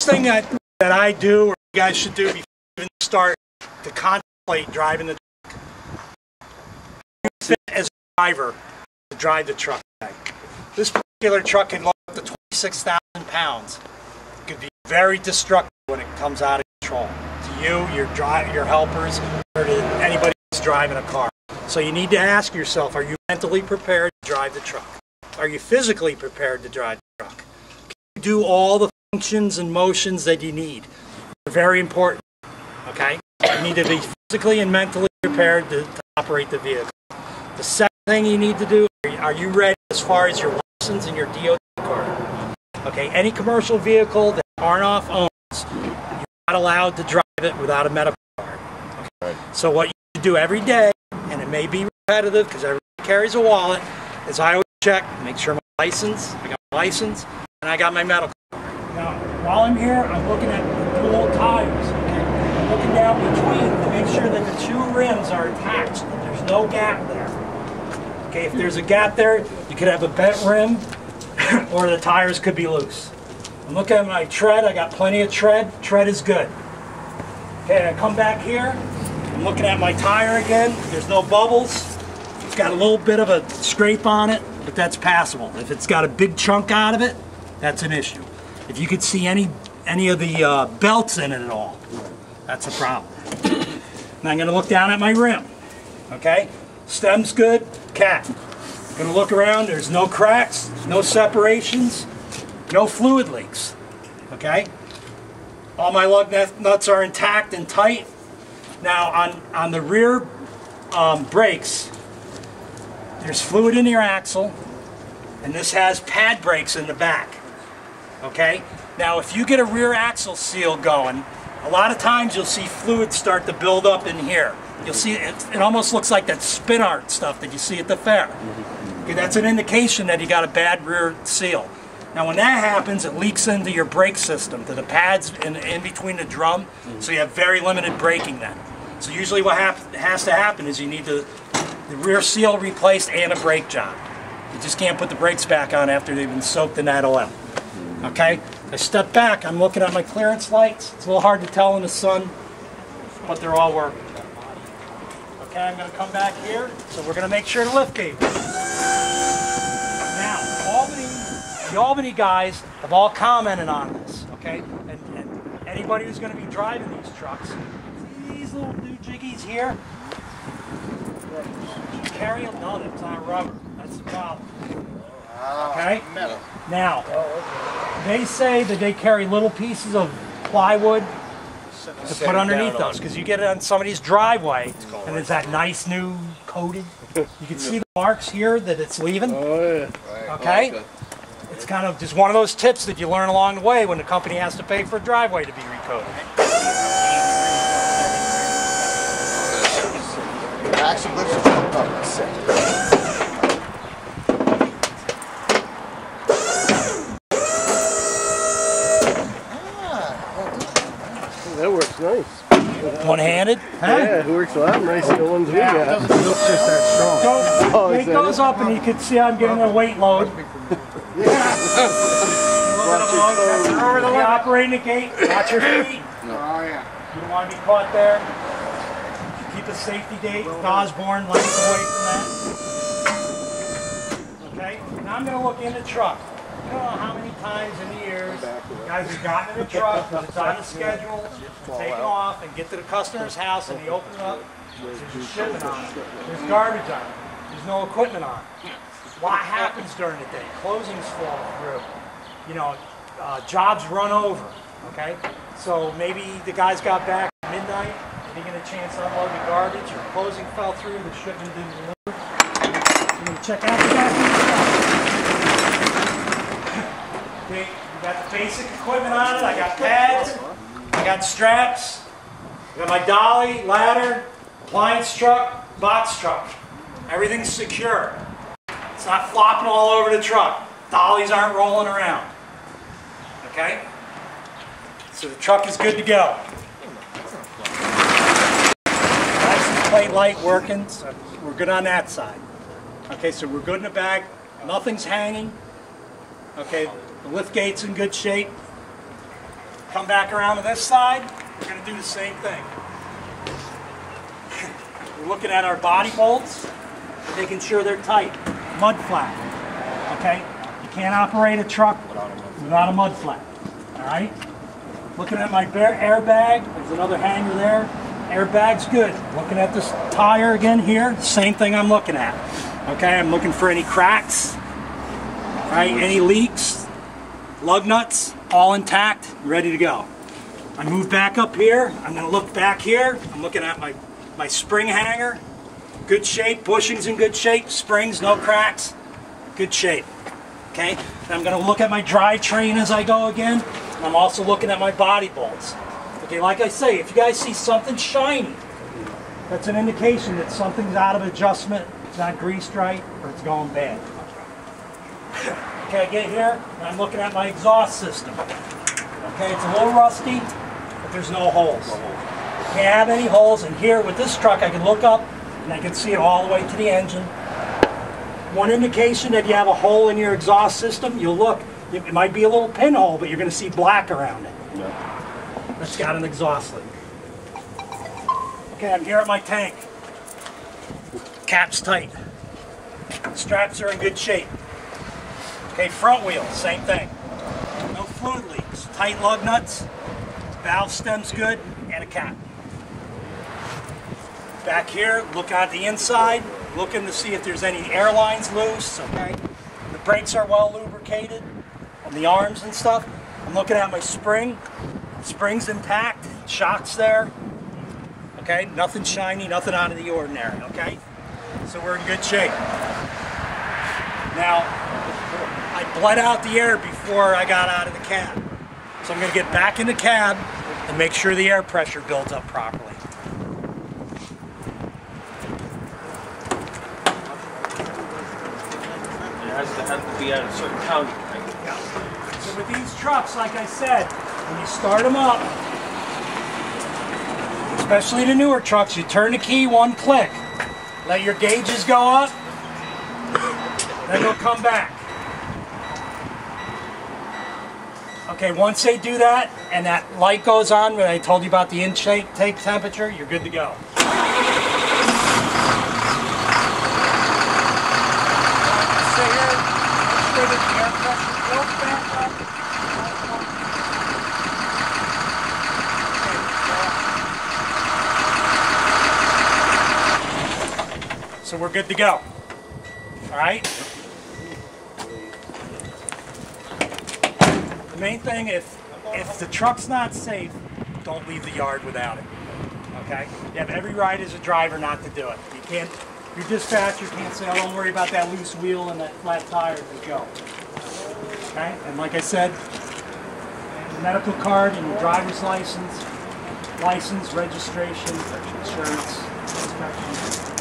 thing that I do, or you guys should do before you even start to contemplate driving the truck, you fit as a driver to drive the truck. This particular truck can load up to 26,000 pounds. It could be very destructive when it comes out of control to you, your helpers, or to anybody who's driving a car. So you need to ask yourself, are you mentally prepared to drive the truck? Are you physically prepared to drive the truck? Can you do all the functions and motions that you need? They're very important, okay? You need to be physically and mentally prepared to operate the vehicle. The second thing you need to do, are you ready as far as your license and your DOT card? Okay, any commercial vehicle that Arnoff owns, you're not allowed to drive it without a medical card. Okay? So what you do every day, and it may be repetitive because everybody carries a wallet, is I always check, make sure I got my license, and I got my medical card. Now, while I'm here, I'm looking at the dual tires. Okay? I'm looking down between to make sure that the two rims are attached, that there's no gap there. Okay, if there's a gap there, you could have a bent rim, or the tires could be loose. I'm looking at my tread, I got plenty of tread. Tread is good. Okay, I come back here, I'm looking at my tire again, there's no bubbles. It's got a little bit of a scrape on it, but that's passable. If it's got a big chunk out of it, that's an issue. If you could see any of the belts in it at all, that's a problem. And I'm going to look down at my rim. Okay, stem's good, cat. I'm going to look around, there's no cracks, no separations, no fluid leaks. Okay, all my lug nuts are intact and tight. Now on the rear brakes, there's fluid in your axle, and this has pad brakes in the back. Okay? Now if you get a rear axle seal going, a lot of times you'll see fluid start to build up in here. You'll see it almost looks like that spin art stuff that you see at the fair. Okay, that's an indication that you got a bad rear seal. Now when that happens, it leaks into your brake system, to the pads in between the drum, so you have very limited braking then. So usually what has to happen is you need the rear seal replaced and a brake job. You just can't put the brakes back on after they've been soaked in that oil. Okay? I step back, I'm looking at my clearance lights. It's a little hard to tell in the sun, but they're all working. Okay, I'm going to come back here, so we're going to make sure the lift gate works. Now, the Albany guys have all commented on this, okay? And anybody who's going to be driving these trucks, these little doohickeys here, carry them? No, that's not rubber. That's the problem. Okay? Now, they say that they carry little pieces of plywood to put underneath those, because you get it on somebody's driveway and it's that nice new coated. You can see the marks here that it's leaving. Okay? It's kind of just one of those tips that you learn along the way when the company has to pay for a driveway to be recoated. That works nice. One-handed? Huh? Yeah, it works a lot nicer than the ones we got. It doesn't look just that strong. So, it goes up and you can see I'm getting a weight load. Over the operating the gate, watch your feet. Oh yeah. You don't want to be caught there. Keep a safety gate, Osborne, length away from that. Okay, now I'm going to look in the truck. I don't know how many times in the years guys have gotten in the truck, it's on the schedule, take it off and get to the customer's house and they open it up. There's a shipment on it. There's garbage on it. There's no equipment on it. What happens during the day? Closings fall through. You know, jobs run over. Okay? So maybe the guys got back at midnight, they didn't get a chance to unload the garbage, or closing fell through, the shipment didn't deliver. You're going to check out the back of the truck. Okay, you got the basic equipment on it. I got pads, I got straps, I got my dolly, ladder, appliance truck, box truck. Everything's secure. It's not flopping all over the truck. Dollies aren't rolling around. Okay? So the truck is good to go. License plate light working, so we're good on that side. Okay, so we're good in the back. Nothing's hanging. Okay, the lift gate's in good shape. come back around to this side. We're going to do the same thing. We're looking at our body bolts, making sure they're tight. Mud flap. Okay? You can't operate a truck without a mud flap. Alright? Looking at my airbag. There's another hanger there. Airbag's good. Looking at this tire again here. Same thing I'm looking at. Okay? I'm looking for any cracks. Right? Any leaks. Lug nuts. All intact. Ready to go. I move back up here. I'm going to look back here. I'm looking at my spring hanger. Good shape. Bushings in good shape. Springs, no cracks. Good shape. Okay? And I'm going to look at my drivetrain as I go again. And I'm also looking at my body bolts. Okay, like I say, if you guys see something shiny, that's an indication that something's out of adjustment, it's not greased right, or it's going bad. Okay, I get here, and I'm looking at my exhaust system. Okay, it's a little rusty, but there's no holes. Can't have any holes, and here with this truck I can look up and I can see it all the way to the engine. One indication that you have a hole in your exhaust system, you'll look, it might be a little pinhole, but you're going to see black around it. That's got an exhaust leak. Okay, I'm here at my tank. Cap's tight. Straps are in good shape. Okay, front wheel, same thing. No fluid leaks. Tight lug nuts, valve stem's good, and a cap. Back here, look at the inside, looking to see if there's any air lines loose, okay? The brakes are well lubricated on the arms and stuff. I'm looking at my spring. Spring's intact, shocks there. Okay, nothing shiny, nothing out of the ordinary, okay? So we're in good shape. Now, I bled out the air before I got out of the cab. So I'm going to get back in the cab and make sure the air pressure builds up properly. It has to be at a certain county, right? Yeah. So with these trucks, like I said, when you start them up, especially the newer trucks, you turn the key one click, let your gauges go up, then they'll come back. Okay, once they do that, and that light goes on when I told you about the intake temperature, you're good to go. Sit here, make sure that the air pressure builds back up. So we're good to go. All right? The main thing, if the truck's not safe, don't leave the yard without it. Okay? You have every right as a driver not to do it. You can't, your dispatcher can't say, oh, don't worry about that loose wheel and that flat tire, just go. Okay? And like I said, the medical card and your driver's license, registration, insurance, inspection.